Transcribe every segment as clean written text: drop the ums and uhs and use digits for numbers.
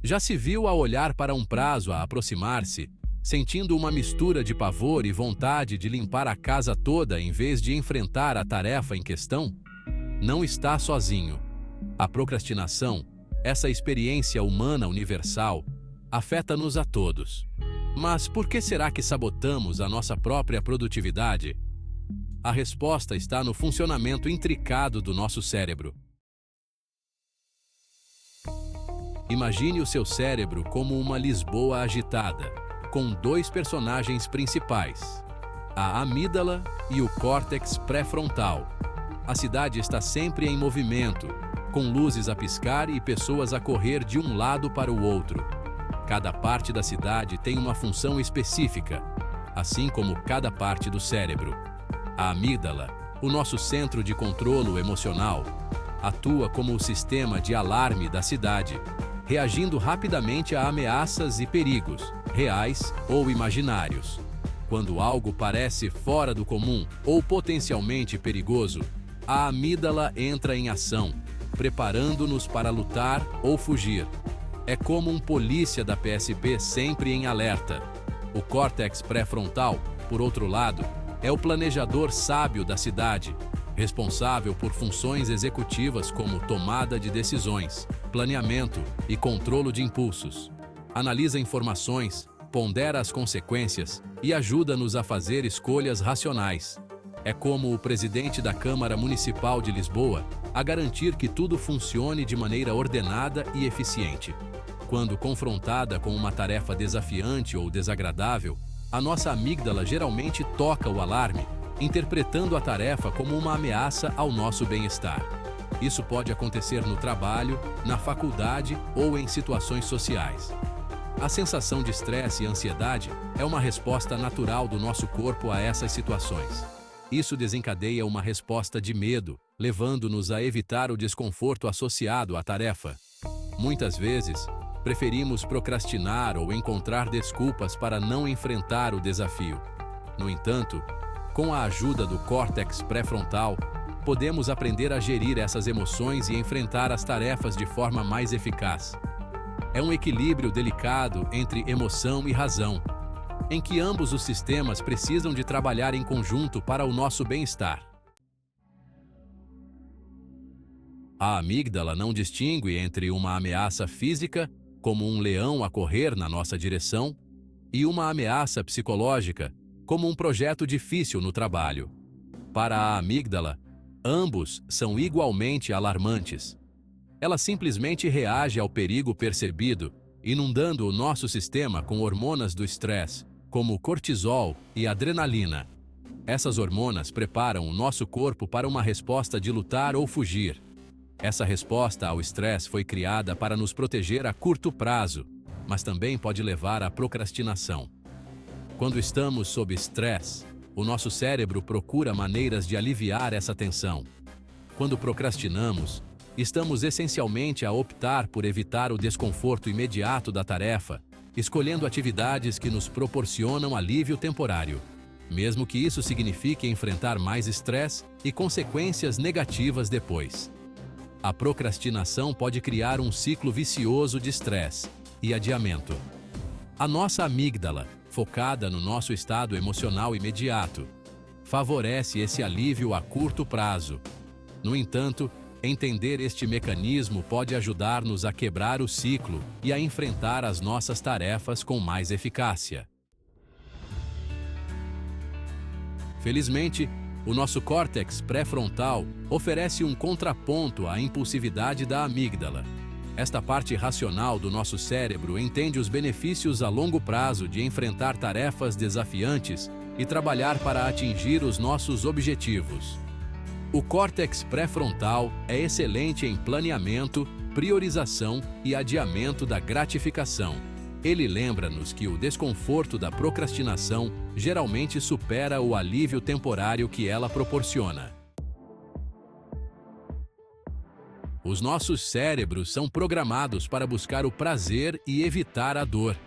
Já se viu a olhar para um prazo a aproximar-se, sentindo uma mistura de pavor e vontade de limpar a casa toda em vez de enfrentar a tarefa em questão? Não está sozinho. A procrastinação, essa experiência humana universal, afeta-nos a todos. Mas por que será que sabotamos a nossa própria produtividade? A resposta está no funcionamento intricado do nosso cérebro. Imagine o seu cérebro como uma Lisboa agitada, com dois personagens principais, a amígdala e o córtex pré-frontal. A cidade está sempre em movimento, com luzes a piscar e pessoas a correr de um lado para o outro. Cada parte da cidade tem uma função específica, assim como cada parte do cérebro. A amígdala, o nosso centro de controlo emocional, atua como o sistema de alarme da cidade, reagindo rapidamente a ameaças e perigos, reais ou imaginários. Quando algo parece fora do comum ou potencialmente perigoso, a amígdala entra em ação, preparando-nos para lutar ou fugir. É como um polícia da PSP sempre em alerta. O córtex pré-frontal, por outro lado, é o planejador sábio da cidade, responsável por funções executivas como tomada de decisões, planeamento e controlo de impulsos. Analisa informações, pondera as consequências e ajuda-nos a fazer escolhas racionais. É como o presidente da Câmara Municipal de Lisboa a garantir que tudo funcione de maneira ordenada e eficiente. Quando confrontada com uma tarefa desafiante ou desagradável, a nossa amígdala geralmente toca o alarme, interpretando a tarefa como uma ameaça ao nosso bem-estar. Isso pode acontecer no trabalho, na faculdade ou em situações sociais. A sensação de estresse e ansiedade é uma resposta natural do nosso corpo a essas situações. Isso desencadeia uma resposta de medo, levando-nos a evitar o desconforto associado à tarefa. Muitas vezes, preferimos procrastinar ou encontrar desculpas para não enfrentar o desafio. No entanto, com a ajuda do córtex pré-frontal, podemos aprender a gerir essas emoções e enfrentar as tarefas de forma mais eficaz. É um equilíbrio delicado entre emoção e razão, em que ambos os sistemas precisam de trabalhar em conjunto para o nosso bem-estar. A amígdala não distingue entre uma ameaça física, como um leão a correr na nossa direção, e uma ameaça psicológica, como um projeto difícil no trabalho. Para a amígdala, ambos são igualmente alarmantes. Ela simplesmente reage ao perigo percebido, inundando o nosso sistema com hormonas do estresse, como cortisol e adrenalina. Essas hormonas preparam o nosso corpo para uma resposta de lutar ou fugir. Essa resposta ao estresse foi criada para nos proteger a curto prazo, mas também pode levar à procrastinação. Quando estamos sob estresse, o nosso cérebro procura maneiras de aliviar essa tensão. Quando procrastinamos, estamos essencialmente a optar por evitar o desconforto imediato da tarefa, escolhendo atividades que nos proporcionam alívio temporário, mesmo que isso signifique enfrentar mais estresse e consequências negativas depois. A procrastinação pode criar um ciclo vicioso de estresse e adiamento. A nossa amígdala, focada no nosso estado emocional imediato, favorece esse alívio a curto prazo. No entanto, entender este mecanismo pode ajudar-nos a quebrar o ciclo e a enfrentar as nossas tarefas com mais eficácia. Felizmente, o nosso córtex pré-frontal oferece um contraponto à impulsividade da amígdala. Esta parte racional do nosso cérebro entende os benefícios a longo prazo de enfrentar tarefas desafiantes e trabalhar para atingir os nossos objetivos. O córtex pré-frontal é excelente em planeamento, priorização e adiamento da gratificação. Ele lembra-nos que o desconforto da procrastinação geralmente supera o alívio temporário que ela proporciona. Os nossos cérebros são programados para buscar o prazer e evitar a dor.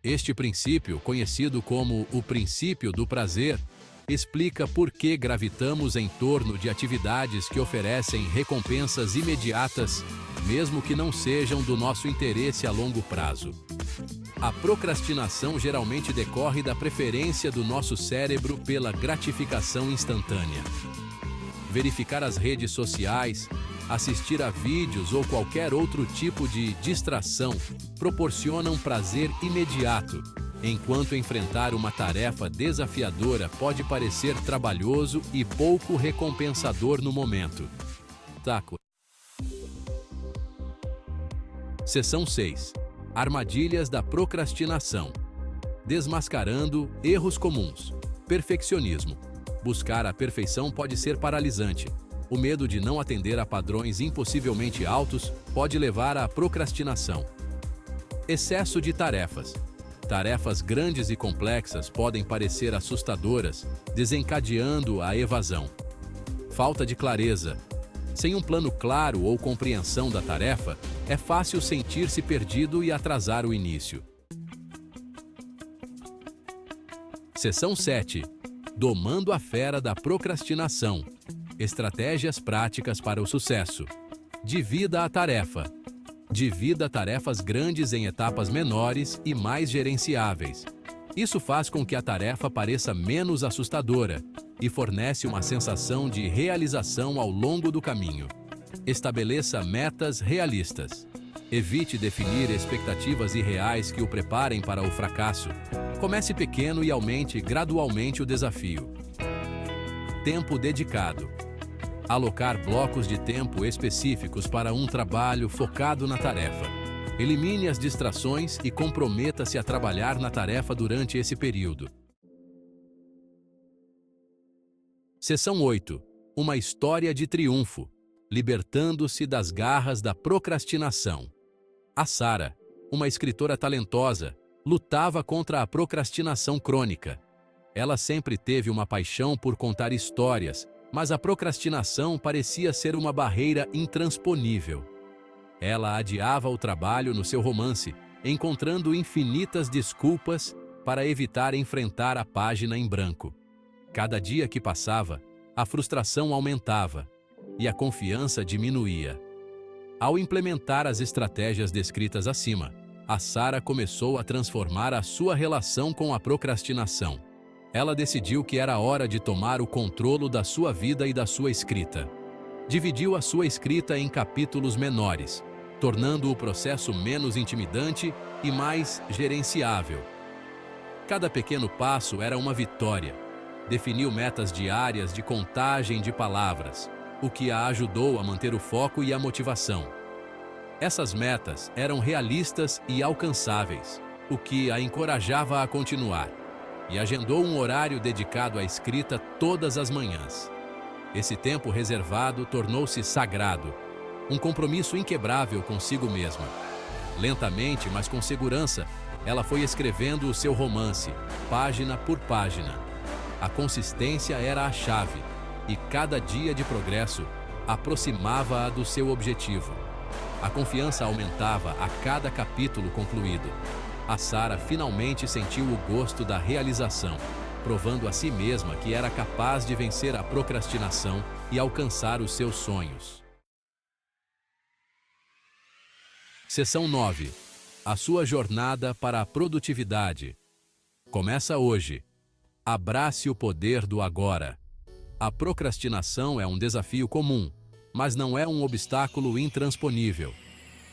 Este princípio, conhecido como o princípio do prazer, explica por que gravitamos em torno de atividades que oferecem recompensas imediatas, mesmo que não sejam do nosso interesse a longo prazo. A procrastinação geralmente decorre da preferência do nosso cérebro pela gratificação instantânea. Verificar as redes sociais, assistir a vídeos ou qualquer outro tipo de distração proporcionam prazer imediato, enquanto enfrentar uma tarefa desafiadora pode parecer trabalhoso e pouco recompensador no momento. Taco. Seção 6. Armadilhas da procrastinação. Desmascarando erros comuns. Perfeccionismo. Buscar a perfeição pode ser paralisante. O medo de não atender a padrões impossivelmente altos pode levar à procrastinação. Excesso de tarefas. Tarefas grandes e complexas podem parecer assustadoras, desencadeando a evasão. Falta de clareza. Sem um plano claro ou compreensão da tarefa, é fácil sentir-se perdido e atrasar o início. Seção 7. Domando a fera da procrastinação. Estratégias práticas para o sucesso. Divida a tarefa. Divida tarefas grandes em etapas menores e mais gerenciáveis. Isso faz com que a tarefa pareça menos assustadora e fornece uma sensação de realização ao longo do caminho. Estabeleça metas realistas. Evite definir expectativas irreais que o preparem para o fracasso. Comece pequeno e aumente gradualmente o desafio. Tempo dedicado. Alocar blocos de tempo específicos para um trabalho focado na tarefa. Elimine as distrações e comprometa-se a trabalhar na tarefa durante esse período. Seção 8. Uma história de triunfo. Libertando-se das garras da procrastinação. A Sarah, uma escritora talentosa, lutava contra a procrastinação crônica. Ela sempre teve uma paixão por contar histórias, mas a procrastinação parecia ser uma barreira intransponível. Ela adiava o trabalho no seu romance, encontrando infinitas desculpas para evitar enfrentar a página em branco. Cada dia que passava, a frustração aumentava e a confiança diminuía. Ao implementar as estratégias descritas acima, a Sarah começou a transformar a sua relação com a procrastinação. Ela decidiu que era hora de tomar o controle da sua vida e da sua escrita. Dividiu a sua escrita em capítulos menores, tornando o processo menos intimidante e mais gerenciável. Cada pequeno passo era uma vitória. Definiu metas diárias de contagem de palavras, o que a ajudou a manter o foco e a motivação. Essas metas eram realistas e alcançáveis, o que a encorajava a continuar, e agendou um horário dedicado à escrita todas as manhãs. Esse tempo reservado tornou-se sagrado, um compromisso inquebrável consigo mesma. Lentamente, mas com segurança, ela foi escrevendo o seu romance, página por página. A consistência era a chave, e cada dia de progresso aproximava-a do seu objetivo. A confiança aumentava a cada capítulo concluído. A Sarah finalmente sentiu o gosto da realização, provando a si mesma que era capaz de vencer a procrastinação e alcançar os seus sonhos. Seção 9. A sua jornada para a produtividade. Começa hoje. Abrace o poder do agora. A procrastinação é um desafio comum, mas não é um obstáculo intransponível.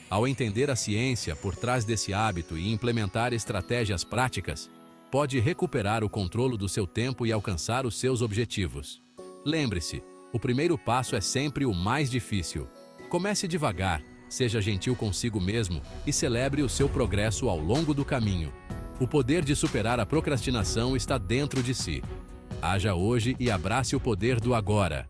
Ao entender a ciência por trás desse hábito e implementar estratégias práticas, pode recuperar o controle do seu tempo e alcançar os seus objetivos. Lembre-se, o primeiro passo é sempre o mais difícil. Comece devagar, seja gentil consigo mesmo e celebre o seu progresso ao longo do caminho. O poder de superar a procrastinação está dentro de si. Haja hoje e abrace o poder do agora.